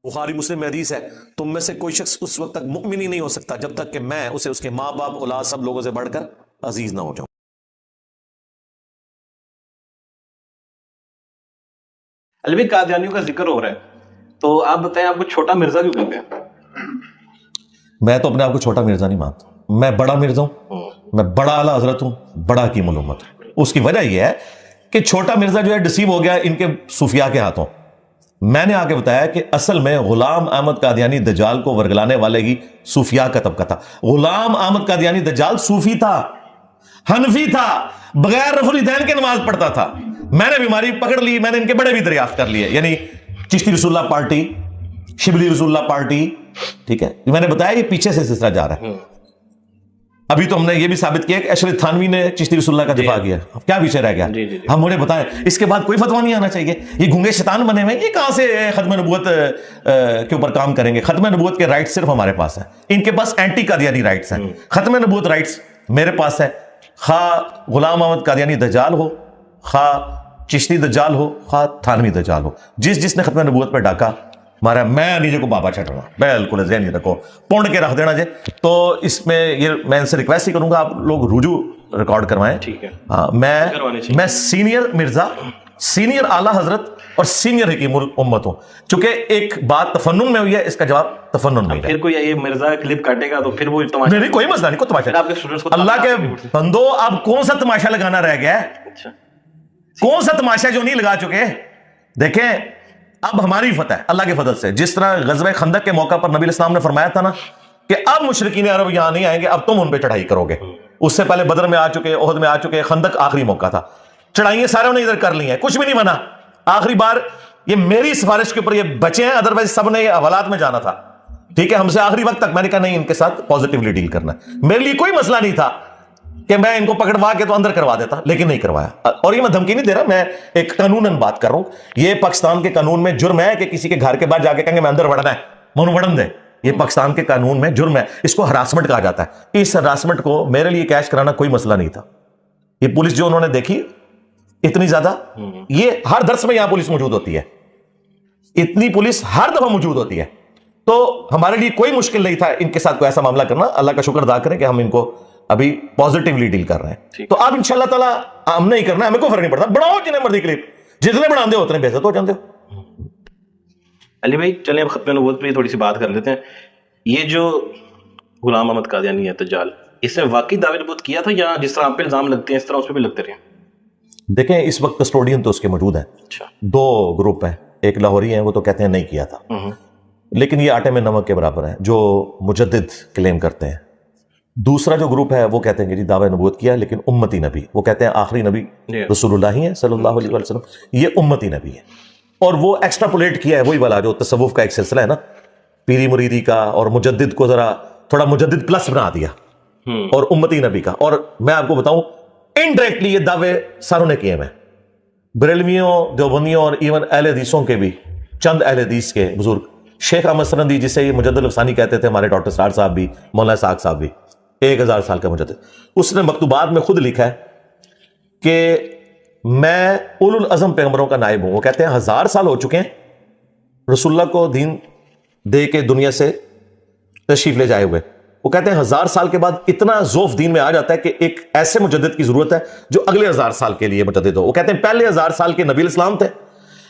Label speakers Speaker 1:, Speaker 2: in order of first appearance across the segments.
Speaker 1: بخاری مسلم میں حدیث ہے، تم میں سے کوئی شخص اس وقت تک مؤمن ہی نہیں ہو سکتا جب تک کہ میں اسے اس کے ماں باپ اولاد سب لوگوں سے بڑھ کر عزیز نہ ہو جاؤں۔
Speaker 2: علوی قادیانیوں کا ذکر ہو رہا ہے تو آپ بتائیں آپ کو چھوٹا مرزا کیوں کہتے ہیں؟
Speaker 1: میں تو اپنے آپ کو چھوٹا مرزا نہیں مانتا، میں بڑا مرزا ہوں، میں بڑا اعلیٰ حضرت ہوں، بڑا حکیم الامت ہوں۔ اس کی وجہ یہ ہے کہ چھوٹا مرزا جو ہے ڈسیو ہو گیا ان کے صوفیاء کے ہاتھوں۔ میں نے آگے بتایا کہ اصل میں غلام احمد قادیانی دجال کو ورگلانے والے ہی صوفیاء کا طبقہ تھا۔ غلام احمد قادیانی دجال صوفی تھا، حنفی تھا، بغیر رفع الیدین کے نماز پڑھتا تھا۔ میں نے بیماری پکڑ لی، میں نے ان کے بڑے بھی دریافت کر لیے، یعنی چشتی رسول اللہ پارٹی، شبلی رسول اللہ پارٹی، ٹھیک ہے، میں نے بتایا یہ پیچھے سے سلسلہ جا رہا ہے۔ ابھی تو ہم نے یہ بھی ثابت کیا کہ اشرف تھانوی نے چشتی رسول اللہ کا دفاع کیا، کیا پیچھے رہ گیا؟ ہم انہیں بتائیں اس کے بعد کوئی فتویٰ نہیں آنا چاہیے۔ یہ گونگے شیطان بنے ہوئے، یہ کہاں سے ختم نبوت کے اوپر کام کریں گے؟ ختم نبوت کے رائٹس صرف ہمارے پاس ہیں، ان کے پاس اینٹی قادیانی رائٹس ہیں۔ ختم نبوت رائٹس میرے پاس ہے، خواہ غلام احمد قادیانی دجال ہو، خواہ چشتی دجال ہو، خواہ تھانوی دجال ہو، جس نے ختم نبوت پہ ڈاکا مارا، میں نیچے کو بابا چڑھ رہا ہوں، بالکل ذہن نہیں رکھو، پونڈ کے رکھ دینا جی۔ تو اس میں یہ میں ان سے ریکویسٹ ہی کروں گا آپ لوگ رجوع ریکارڈ کروائیں۔
Speaker 2: ٹھیک ہے،
Speaker 1: ہاں، میں سینئر مرزا، سینئر اعلیٰ حضرت اور سینئر حکیم الامت ہوں۔ چونکہ ایک بات تفنن میں ہوئی ہے، اس کا جواب تفنن میں ہے۔
Speaker 2: پھر کوئی یہ مرزا کلپ کاٹے گا تو پھر وہ تماشا
Speaker 1: نہیں، کوئی مسئلہ نہیں، کوئی تماشا۔ اللہ کے بندو، اب کون سا تماشا لگانا رہ گیا ہے؟ کون سا تماشا جو نہیں لگا چکے؟ دیکھیں اب ہماری فتح ہے اللہ کے فضل سے، جس طرح غزوہ خندق کے موقع پر نبی علیہ السلام نے فرمایا تھا نا کہ اب مشرکین عرب یہاں نہیں آئیں گے، اب تم ان پہ چڑھائی کرو گے۔ اس سے پہلے بدر میں آ چکے، احد میں آ چکے، خندق آخری موقع تھا، چڑھائیاں سارے انہیں ادھر کر لی ہیں، کچھ بھی نہیں بنا۔ آخری بار یہ میری سفارش کے اوپر یہ بچے ہیں، ادروائز سب نے یہ حوالات میں جانا تھا، ٹھیک ہے، ہم سے آخری وقت تک میں نے کہا نہیں، ان کے ساتھ پازیٹیولی ڈیل کرنا ہے۔ میرے لیے کوئی مسئلہ نہیں تھا کہ میں ان کو پکڑوا کے تو اندر کروا دیتا، لیکن نہیں کروایا۔ اور یہ میں دھمکی نہیں دے رہا، میں ایک قانوناً بات کر رہا ہوں۔ یہ پاکستان کے قانون میں جرم ہے کہ کسی کے گھر کے بعد جا کے کہیں گے میں اندر وڑنا ہے، منو وڑن دے، یہ پاکستان کے قانون میں جرم ہے، اس کو ہراسمنٹ کہا جاتا ہے۔ اس ہراسمنٹ کو میرے لیے کیش کرانا کوئی مسئلہ نہیں تھا۔ یہ پولیس جو انہوں نے دیکھی اتنی زیادہ، یہ ہر درس میں یہاں پولیس موجود ہوتی ہے، اتنی پولیس ہر دفعہ موجود ہوتی ہے، تو ہمارے لیے کوئی مشکل نہیں تھا ان کے ساتھ کوئی ایسا معاملہ کرنا۔ اللہ کا شکر ادا کریں کہ ہم ان کو ابھی پازیٹیولی ڈیل کر رہے ہیں۔ تو اب انشاءاللہ تعالیٰ ہم نہیں کرنا، ہمیں کوئی فرق نہیں پڑتا، بڑھاؤ جنہیں مرضی کلپ، جتنے بڑھا دے اتنے بے عزت ہو جاندے ہو۔
Speaker 2: علی بھائی چلیں اب ختم نبوت پہ تھوڑی سی بات کر لیتے ہیں۔ یہ جو غلام احمد قادیانی ہے دجال، اس نے واقعی دعوی نبوت کیا تھا یا جس طرح آپ پہ الزام لگتے ہیں اس طرح اس پہ بھی لگتے رہے؟
Speaker 1: دیکھیں اس وقت کسٹوڈین تو اس کے موجود ہیں، دو گروپ ہیں، ایک لاہوری ہیں وہ تو کہتے ہیں نہیں کیا تھا، لیکن یہ آٹے میں نمک کے برابر ہیں جو مجدد کلیم کرتے ہیں۔ دوسرا جو گروپ ہے وہ کہتے ہیں کہ جی دعوی نبوت کیا لیکن امتی نبی، وہ کہتے ہیں آخری نبی رسول اللہ ہی ہیں صلی اللہ علیہ وسلم، یہ امتی نبی ہے۔ اور وہ ایکسٹراپولیٹ کیا ہے وہی والا جو تصوف کا ایک سلسلہ ہے نا، پیری مریدی کا، اور مجدد کو ذرا تھوڑا مجدد پلس بنا دیا، اور امتی نبی کا۔ اور میں آپ کو بتاؤں انڈائریکٹلی یہ دعوے ساروں نے کیے ہیں، بریلویوں، دیوبندیوں اور ایون اہل حدیثوں کے بھی، چند اہل حدیث کے بزرگ، شیخ احمد سرندی جسے یہ مجدد الافسانی کہتے تھے، ہمارے ڈاکٹر سرار صاحب بھی، مولانا اسحاق صاحب بھی، 1000 سال کا مجدد، اس نے مکتوبات میں خود لکھا ہے کہ میں اولو العزم پیغمبروں کا نائب ہوں۔ وہ کہتے ہیں 1000 سال ہو چکے ہیں رسول اللہ کو دین دے کے دنیا سے تشریف لے جائے ہوئے، وہ کہتے ہیں 1000 سال کے بعد اتنا ذوف دین میں آ جاتا ہے کہ ایک ایسے مجدد کی ضرورت ہے جو اگلے 1000 سال کے لیے مجدد ہو۔ وہ کہتے ہیں پہلے 1000 سال کے نبی الاسلام تھے،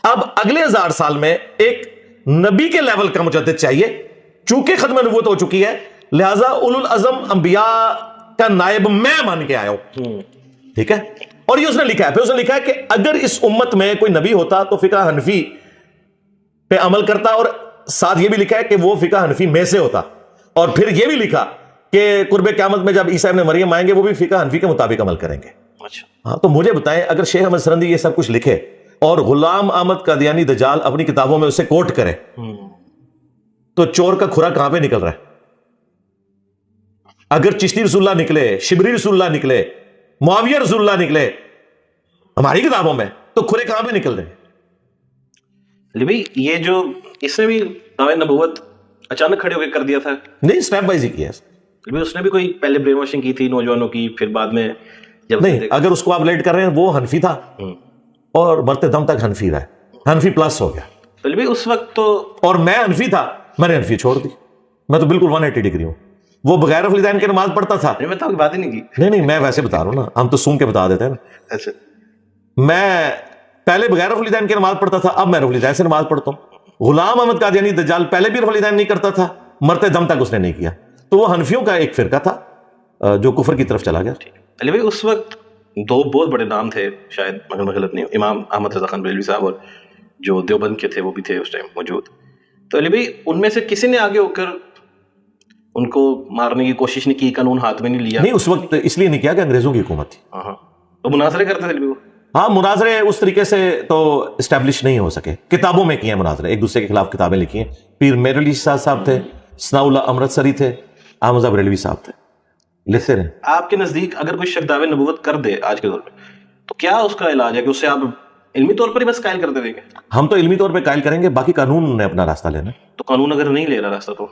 Speaker 1: اب اگلے 1000 سال میں ایک نبی کے لیول کا مجدد چاہیے، چونکہ ختم نبوت ہو چکی ہے لہٰذا اولو العزم انبیاء کا نائب میں مان کے آیا ہوں، ٹھیک ہے۔ اور یہ اس نے لکھا ہے، پھر اس نے لکھا ہے کہ اگر اس امت میں کوئی نبی ہوتا تو فقہ حنفی پہ عمل کرتا، اور ساتھ یہ بھی لکھا ہے کہ وہ فقہ حنفی میں سے ہوتا، اور پھر یہ بھی لکھا کہ قرب قیامت میں جب عیسیٰ ابن مریم آئیں گے وہ بھی فقہ حنفی کے مطابق عمل کریں گے۔ ہاں، تو مجھے بتائیں اگر شیخ احمد سرندی یہ سب کچھ لکھے اور غلام احمد قادیانی دجال اپنی کتابوں میں اسے کوٹ کرے تو چور کا کھرا کہاں پہ نکل رہا ہے؟ اگر چشتی رسول اللہ نکلے، شبری رسول اللہ نکلے، معاویہ رسول اللہ نکلے ہماری کتابوں میں، تو کھرے کہاں پہ نکل رہے ہیں؟
Speaker 2: علی بھائی یہ جو اس نے بھی دعوی نبوت اچانک کھڑے ہو کے کر دیا تھا؟
Speaker 1: نہیں، اسٹیپ وائز ہی کیا ہے۔
Speaker 2: اس نے بھی کوئی پہلے برین واشنگ کی تھی نوجوانوں کی، پھر بعد میں جب
Speaker 1: نہیں، اگر اس کو آپ لیٹ کر رہے ہیں وہ حنفی تھا اور مرتے دم تک حنفی رہا ہے، حنفی پلس ہو گیا،
Speaker 2: اس وقت تو
Speaker 1: اور میں حنفی تھا, میں نے حنفی چھوڑ دی, میں تو بالکل 180 ڈگری ہوں. وہ بغیر رفع الیدین کے نماز پڑھتا تھا.
Speaker 2: میں تو بات ہی نہیں کی.
Speaker 1: نہیں میں ویسے بتا رہا ہوں نا, ہم تو سن کے بتا دیتے ہیں نا.
Speaker 2: اچھا,
Speaker 1: میں پہلے بغیر رفع الیدین کے نماز پڑھتا تھا, اب میں رفع الیدین سے نماز پڑھتا ہوں. غلام احمد قادیانی دجال پہلے بھی رفع الیدین نہیں کرتا تھا, مرتے دم تک اس نے نہیں کیا. تو وہ حنفیوں کا ایک فرقہ تھا جو کفر کی طرف چلا گیا.
Speaker 2: علی بھائی اس وقت دو بہت بڑے نام تھے شاید, مگر میں غلط نہیں ہوں, امام احمد رضا خان بریلوی صاحب اور جو دیوبند کے تھے وہ بھی تھے اس ٹائم موجود. تو علی بھائی ان میں سے کسی نے آگے ہو کر ان کو مارنے کی کوشش نہیں کی, قانون ہاتھ میں نہیں لیا؟
Speaker 1: نہیں, اس وقت اس لیے نہیں کیا کہ انگریزوں کی حکومت تھی.
Speaker 2: ہاں, تو مناظرے کرتے تھے علی بھائی وہ.
Speaker 1: ہاں, مناظرے اس طریقے سے تو اسٹیبلش نہیں ہو سکے. کتابوں میں کیے ہیں مناظرے, ایک دوسرے کے خلاف کتابیں لکھی ہیں. پیر میر علی شاہ صاحب تھے, ثناء اللہ امرتسری تھے, احمد رضا بریلوی صاحب تھے, لکھتے رہے.
Speaker 2: آپ کے نزدیک اگر کوئی شخص دعوے نبوت کر دے آج کے دور میں, تو کیا اس کا علاج ہے کہ اس سے آپ علمی طور پر ہی بس قائل کرتے دیکھیں؟
Speaker 1: ہم تو علمی طور پہ قائل کریں گے, باقی قانون نے اپنا راستہ لینا.
Speaker 2: تو قانون اگر نہیں لے رہا راستہ, تو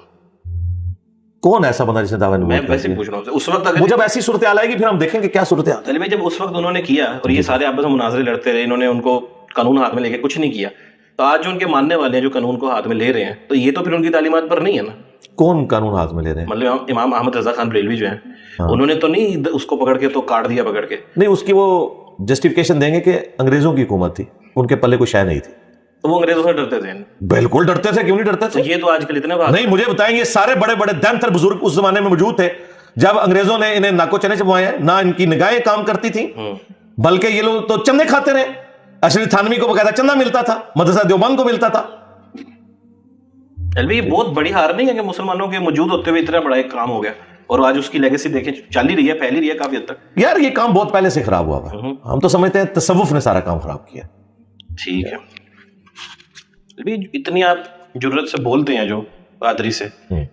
Speaker 1: کون ایسا بندہ جسے دعوے
Speaker 2: میں
Speaker 1: نبوت
Speaker 2: ویسے پوچھ رہا ہوں اس وقت اگر
Speaker 1: جب ایسی صورتحال آئے گی پھر ہم دیکھیں گے کیا صورتحال.
Speaker 2: چلے بھائی, جب اس وقت انہوں نے کیا اور یہ سارے آپس میں مناظرے لڑتے رہے, انہوں نے ان کو قانون ہاتھ میں لے کے کچھ نہیں کیا, تو آج جو ان کے ماننے والے ہیں جو قانون کو ہاتھ میں لے رہے ہیں, تو یہ تو پھر ان کی تعلیمات پر نہیں ہے نا.
Speaker 1: کون قانون ہاتھ میں لے رہے ہیں؟
Speaker 2: مطلب امام احمد رضا خان بریلوی جو ہیں, انہوں نے تو نہیں اس کو پکڑ کے تو کاٹ دیا پکڑ کے.
Speaker 1: نہیں, اس کی وہ جسٹیفیکیشن دیں گے کہ انگریزوں کی حکومت تھی, ان کے پلے کوئی شے نہیں تھی.
Speaker 2: تو وہ انگریزوں سے ڈرتے تھے؟
Speaker 1: بالکل ڈرتے تھے, کیوں نہیں ڈرتے تھے.
Speaker 2: یہ تو آج کل اتنے بات
Speaker 1: نہیں, مجھے بتائیں, یہ سارے بڑے بڑے دینتر بزرگ اس زمانے میں موجود تھے جب انگریزوں نے انہیں ناکو چنے چبوائے ہیں. نہ ان کی نگاہیں کام کرتی تھیں, بلکہ یہ لوگ تو چندے کھاتے رہے. اشرف تھانوی کو باقاعدہ چندہ ملتا تھا, مدرسہ دیوبند کو ملتا تھا.
Speaker 2: یہ بہت بڑی ہار نہیں ہے کہ مسلمانوں کے موجود ہوتے ہوئے اتنا بڑا ایک کام ہو گیا, اور آج اس کی لیگیسی دیکھیں چل ہی رہی ہے, پھیل ہی رہی ہے کافی حد تک.
Speaker 1: یار یہ کام بہت پہلے سے خراب ہوا ہے, ہم تو سمجھتے ہیں تصوف نے سارا کام خراب کیا.
Speaker 2: ٹھیک ہے, اتنی آپ جرت سے بولتے ہیں جو پادری سے,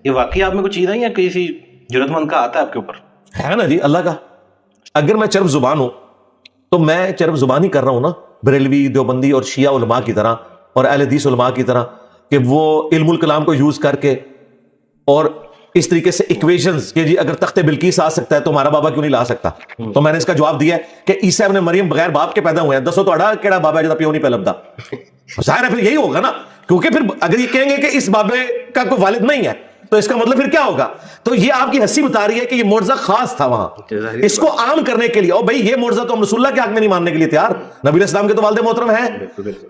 Speaker 2: یہ واقعی آپ میں کوئی چیز ہے یا کسی جرت مند کا آتا ہے آپ کے اوپر؟
Speaker 1: ہے نا جی, اللہ کا. اگر میں چرب زبان ہوں تو میں چرب زبان ہی کر رہا ہوں نا, بریلوی دیوبندی اور شیعہ علماء کی طرح اور اہل حدیث علماء کی طرح, کہ وہ علم الکلام کو یوز کر کے اور اس طریقے سے ایکویشنز کہ جی اگر تخت بلقیس آ سکتا ہے تو ہمارا بابا کیوں نہیں لا سکتا. تو میں نے اس کا جواب دیا ہے کہ عیسیٰ ابن مریم بغیر باپ کے پیدا ہوئے ہیں, دسو تو اڑا کیڑا بابا ہے جو پیو نہیں پہ لبدا. ظاہر ہے پھر یہی ہوگا نا, کیونکہ پھر اگر یہ کہیں گے کہ اس بابے کا کوئی والد نہیں ہے تو اس کا مطلب پھر کیا ہوگا. تو یہ آپ کی ہنسی بتا رہی ہے کہ یہ معجزہ خاص تھا وہاں, اس کو عام کرنے کے لیے. اور بھائی یہ معجزہ تو ہم رسول اللہ کے حق میں نہیں ماننے کے لیے تیار, نبی علیہ السلام کے تو والد محترم ہیں,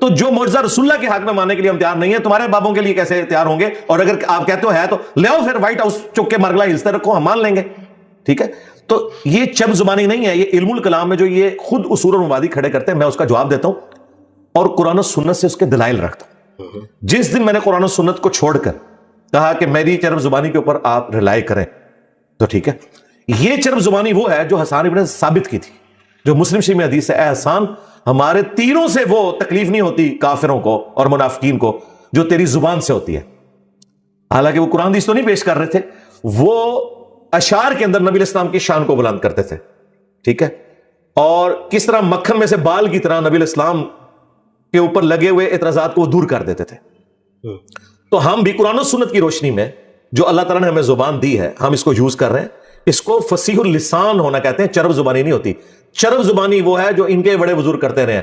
Speaker 1: تو جو معجزہ رسول اللہ کے حق میں ماننے کے لیے ہم تیار نہیں ہیں, تمہارے بابوں کے لیے کیسے تیار ہوں گے. اور اگر آپ کہتے ہو ہے تو لے آؤ پھر وائٹ ہاؤس چک کے مرغلہ ہلتے رکھو, ہم مان لیں گے. ٹھیک ہے, تو یہ چب زبانی نہیں ہے, یہ علم الکلام میں جو یہ خود اصول اور مبادی کھڑے کرتے ہیں, میں اس کا جواب دیتا ہوں اور قرآن و سنت سے اس کے دلائل رکھتا ہوں. جس دن میں نے قرآن و سنت کو چھوڑ کر کہا کہ میری چرب زبانی کے اوپر آپ ریلائی کریں, تو ٹھیک ہے. یہ چرب زبانی وہ ہے جو حسان ابن ثابت کی تھی, جو مسلم شریف میں حدیث ہے, اے حسان ہمارے تیروں سے وہ تکلیف نہیں ہوتی کافروں کو اور منافقین کو جو تیری زبان سے ہوتی ہے. حالانکہ وہ قرآن حدیث تو نہیں پیش کر رہے تھے, وہ اشعار کے اندر نبی علیہ السلام کی شان کو بلند کرتے تھے. ٹھیک ہے, اور کس طرح مکھن میں سے بال کی طرح نبی علیہ السلام کے اوپر لگے ہوئے اعتراضات کو دور کر دیتے تھے. تو ہم بھی قرآن و سنت کی روشنی میں جو اللہ تعالیٰ نے ہمیں زبان دی ہے, ہم اس کو یوز کر رہے ہیں. اس کو فصیح اللسان ہونا کہتے ہیں, چرب زبانی نہیں ہوتی. چرب زبانی وہ ہے جو ان کے بڑے بزرگ کرتے رہے ہیں.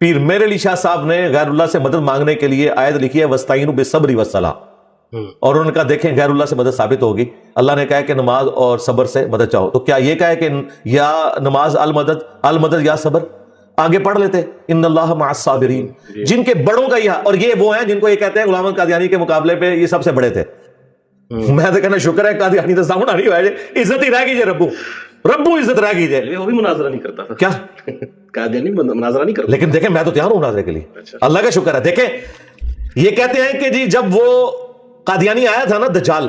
Speaker 1: پیر میر علی شاہ صاحب نے غیر اللہ سے مدد مانگنے کے لیے آیت لکھی ہے وَاسْتَعِینُوا بِالصَّبْرِ وَالصَّلَاةِ, اور انہوں نے کہا دیکھیں غیر اللہ سے مدد ثابت ہوگی, اللہ نے کہا کہ نماز اور صبر سے مدد چاہو. تو کیا یہ کہا ہے کہ یا نماز المدد یا صبر؟ آگے پڑھ لیتے ان اللہ مع الصابرین, جن کے بڑوں کا یہ, اور یہ وہ ہیں جن کو یہ کہتے ہیں غلام قادیانی کے مقابلے پہ یہ سب سے بڑے تھے. میں تو کہنا شکر ہے قادیانی تو سامنا نہیں ہوا ہے, عزت ہی رہ گئی ربو عزت رہ گئی.
Speaker 2: وہ بھی مناظرہ نہیں کرتا تھا
Speaker 1: کیا,
Speaker 2: قادیانی مناظرہ نہیں کرتا,
Speaker 1: لیکن دیکھیں میں تو تیار ہوں مناظرے کے لیے, اللہ کا شکر ہے. دیکھیں یہ کہتے ہیں کہ جی جب وہ قادیانی آیا تھا نا دجال,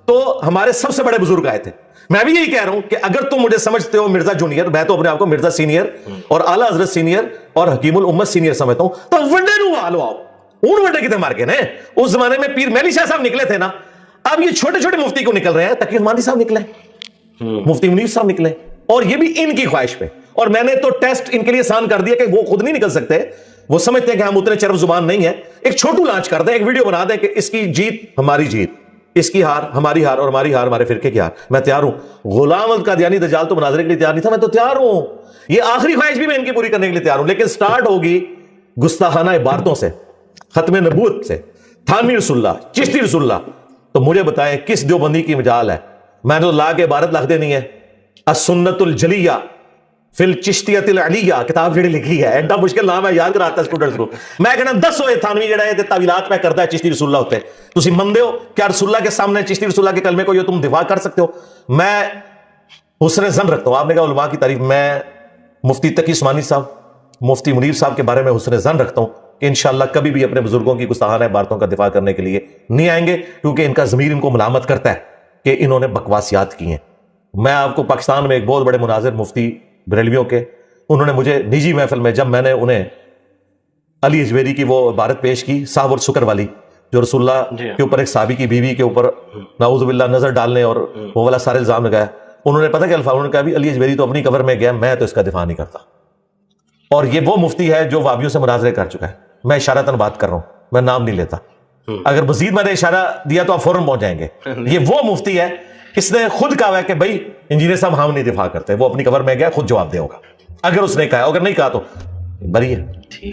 Speaker 1: تو ہمارے سب سے بڑے بزرگ آئے تھے. میں بھی یہی کہہ رہا ہوں کہ اگر تم مجھے سمجھتے ہو مرزا جونیئر, میں تو اپنے آپ کو مرزا سینئر اور اعلیٰ حضرت سینئر اور حکیم الامت سینئر سمجھتا ہوں, تو ونڈے نو آلو آؤ, اون ونڈے کتنے مار کے نا. اس زمانے میں پیر میلی شاہ صاحب نکلے تھے نا, اب یہ چھوٹے چھوٹے مفتی کو نکل رہے ہیں, تقی عثمانی صاحب نکلے, مفتی منیف صاحب نکلے, اور یہ بھی ان کی خواہش پہ. اور میں نے تو ٹیسٹ ان کے لیے آسان کر دیا کہ وہ خود نہیں نکل سکتے, وہ سمجھتے ہیں کہ ہم اتنے چرب زبان نہیں ہیں. ایک چھوٹو لانچ کر دیں, ایک ویڈیو بنا دیں کہ اس کی جیت ہماری جیت, اس کی ہار ہماری ہار, اور ہماری ہار ہمارے فرقے کی ہار. میں تیار ہوں. غلام احمد قادیانی دجال تو مناظرے کے لیے تیار نہیں تھا, میں تو تیار ہوں. یہ آخری خواہش بھی میں ان کی پوری کرنے کے لیے تیار ہوں, لیکن سٹارٹ ہوگی گستاخانہ عبارتوں سے. ختم نبوت سے, تھانوی رسول اللہ, چشتی رسول اللہ, تو مجھے بتائیں کس دیوبندی کی مجال ہے؟ میں نے تو لا کے عبارت لکھ دینی ہے, السنت الجلیہ فی الچشتیۃ العلیہ, کتاب جڑی لکھی ہے, ایڈا مشکل نام ہے, یاد کراتا اسٹوڈنٹس کو. میں کہنا 10 ہوئے تھانوی جڑا ہے تعویلات پہ کرتا ہے چشتی رسول اللہ ہوتے, تسی مندے ہو کیا رسول اللہ کے سامنے چشتی رسول اللہ کے کلمے کو یہ تم دفاع کر سکتے ہو؟ میں حسن ظن رکھتا ہوں, آپ نے کہا علماء کی تعریف, میں مفتی تقی عثمانی صاحب, مفتی منیر صاحب کے بارے میں حسن ظن رکھتا ہوں کہ انشاءاللہ کبھی بھی اپنے بزرگوں کی گستاخانہ عبارتوں کا دفاع کرنے کے لیے نہیں آئیں گے, کیونکہ ان کا ضمیر ان کو ملامت کرتا ہے کہ انہوں نے بکواسیات کی ہیں. میں آپ کو پاکستان میں ایک بہت بڑے مناظر مفتی بریلویوں کے, انہوں نے مجھے نجی محفل میں, جب میں نے انہیں علی اجویری کی وہ عبارت پیش کی صاحب اور شکر والی, جو رسول اللہ کے اوپر ایک صحابی کی بیوی کے اوپر نعوذ باللہ نظر ڈالنے اور وہ والا سارے الزام لگایا, انہوں نے پتہ کہ الفاظ, انہوں نے کہا بھی علی اجویری تو اپنی قبر میں گیا, میں تو اس کا دفاع نہیں کرتا. اور یہ وہ مفتی ہے جو وابیوں سے مناظرے کر چکا ہے, میں اشارتاً بات کر رہا ہوں, میں نام نہیں لیتا, اگر مزید میں نے اشارہ دیا تو آپ فوراً پہنچ جائیں گے. یہ وہ مفتی ہے, اس نے خود کہا ہے کہ بھائی انجینئر صاحب ہم نہیں دفاع کرتے, وہ اپنی قبر میں گیا, خود جواب دے ہوگا اگر اس نے کہا, اگر نہیں کہا تو بری ہے.